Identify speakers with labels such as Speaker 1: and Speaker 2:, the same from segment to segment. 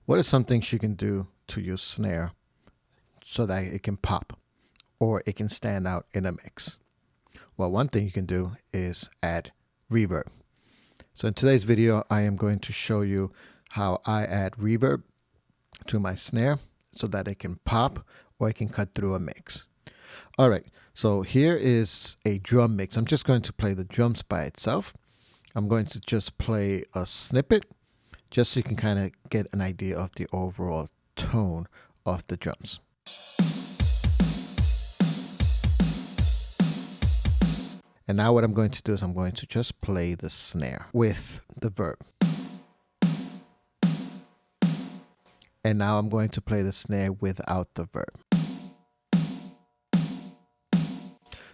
Speaker 1: What are some things you can do to your snare so that it can pop or it can stand out in a mix? Well, one thing you can do is add reverb. So in today's video, I am going to show you how I add reverb to my snare so that it can pop or it can cut through a mix. All right, so here is a drum mix. I'm just going to play the drums by itself. I'm going to just play a snippet just so you can kind of get an idea of the overall tone of the drums. And now what I'm going to do is I'm going to just play the snare with the verb. And now I'm going to play the snare without the verb.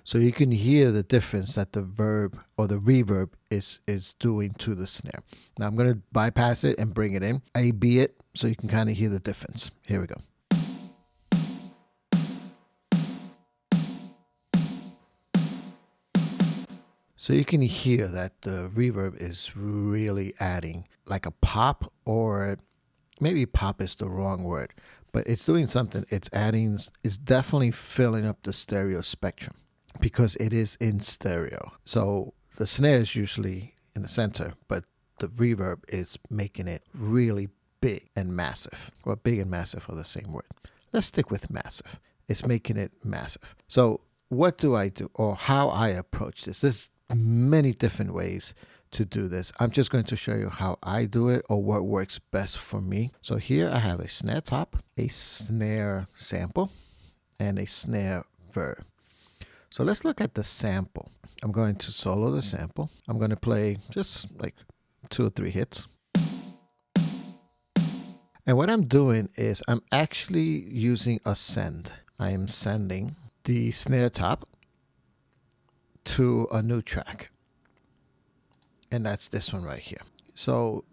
Speaker 1: So you can hear the difference that the verb or the reverb is doing to the snare. Now I'm going to bypass it and bring it in, A-B it, so you can kind of hear the difference. Here we go. So you can hear that the reverb is really adding like a pop, or maybe pop is the wrong word, but it's doing something. It's adding, it's definitely filling up the stereo spectrum because it is in stereo. So the snare is usually in the center, but the reverb is making it really big and massive. Well, big and massive are the same word. Let's stick with massive. It's making it massive. So what do I do, or how I approach this? There's many different ways to do this. I'm just going to show you how I do it or what works best for me. So here I have a snare top, a snare sample, and a snare verb. So let's look at the sample. I'm going to solo the sample. I'm going to play just like 2 or 3 hits. And what I'm doing is I'm actually using a send. I am sending the snare top to a new track. And that's this one right here. So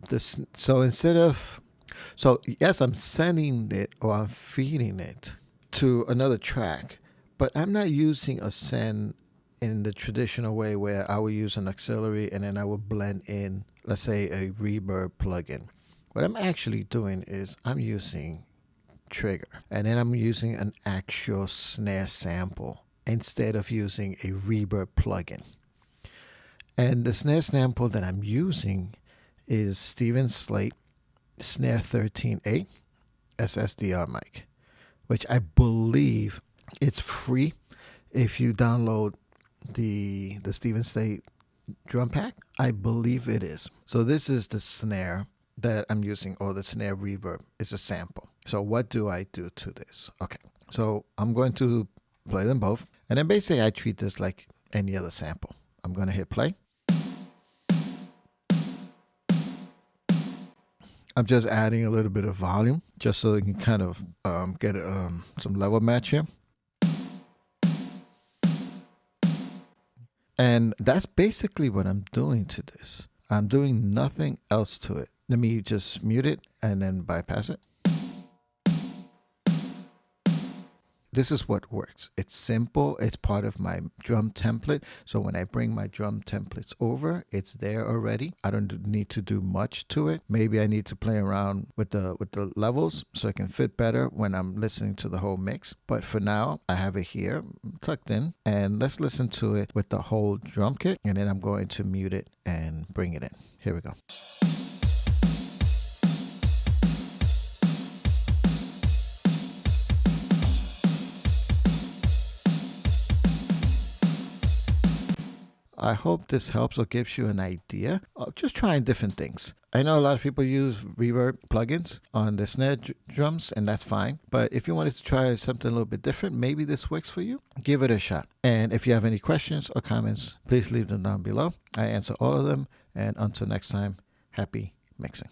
Speaker 1: yes, I'm sending it or I'm feeding it to another track, but I'm not using a send in the traditional way where I would use an auxiliary and then I would blend in, let's say, a reverb plugin. What I'm actually doing is I'm using trigger, and then I'm using an actual snare sample instead of using a reverb plugin. And the snare sample that I'm using is Steven Slate Snare 13A SSDR mic, which I believe it's free if you download the Steven Slate drum pack. I believe it is. So this is the snare that I'm using, or the snare reverb. It's a sample. So what do I do to this? Okay, so I'm going to play them both, and then basically I treat this like any other sample. I'm going to hit play. I'm just adding a little bit of volume just so you can kind of get some level match here. And that's basically what I'm doing to this. I'm doing nothing else to it. Let me just mute it and then bypass it. This is what works. It's simple. It's part of my drum template. So when I bring my drum templates over, it's there already. I don't need to do much to it. Maybe I need to play around with the levels so it can fit better when I'm listening to the whole mix. But for now, I have it here tucked in, and let's listen to it with the whole drum kit. And then I'm going to mute it and bring it in. Here we go. I hope this helps or gives you an idea of just trying different things. I know a lot of people use reverb plugins on the snare drums, and that's fine. But if you wanted to try something a little bit different, maybe this works for you, give it a shot. And if you have any questions or comments, please leave them down below. I answer all of them. And until next time, happy mixing.